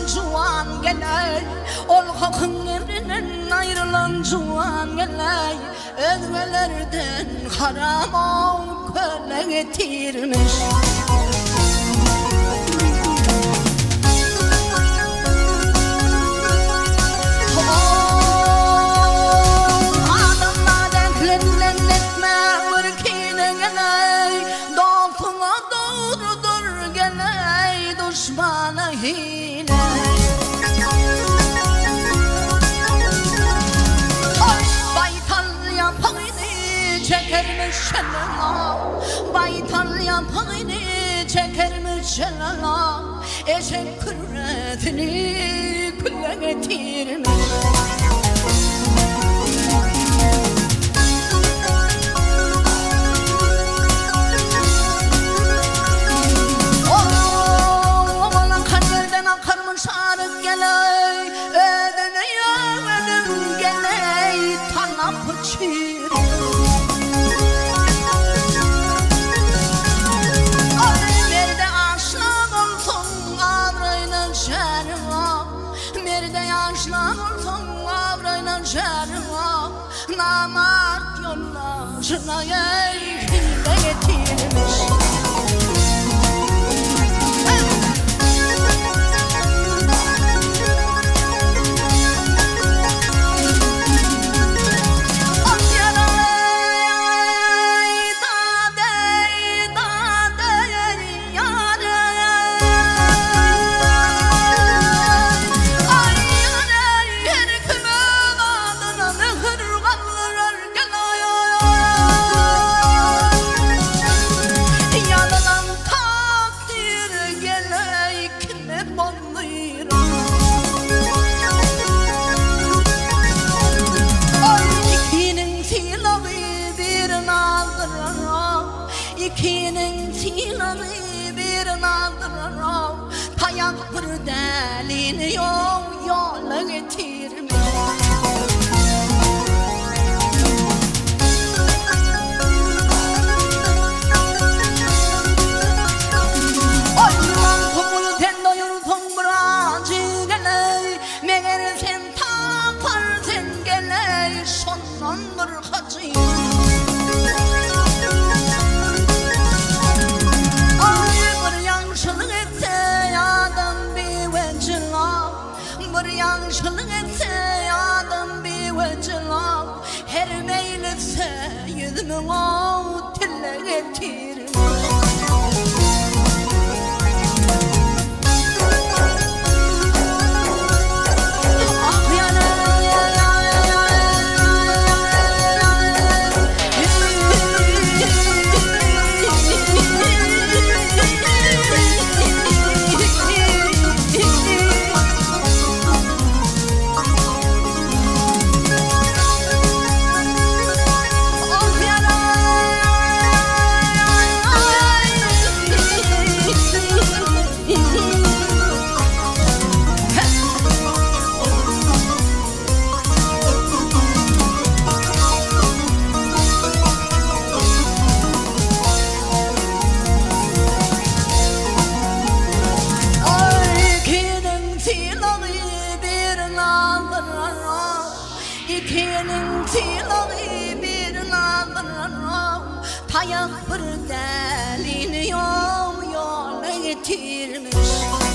juan geley, ol hakın emrinden ayrılan juan geley, özgelerden haram ol köle getirmiş. Bana hile baytal yapayını çekermiş şelala, baytal yapayını çekermiş şelala, eşek kürretini küle getirmiş. Şarık geley, ödene yağmenim geley, tanap çir. Nerede aşık olsun avrayla şerva, nerede aşık olsun avrayla şerva, namart yollarına hile getirmiş. İkinin silahı bir naldırır, payak bir delini yola getirmiş. Oyman kumul tendo yurtum bracı geley, meğer sen tapar sen geley, şondan bir hacı. Yanlışlık etse adam bir vecila, her meyletse yüzümü o tille getirmiş. İkinin silahı bir naldırır, payak bir delini yola getirmiş.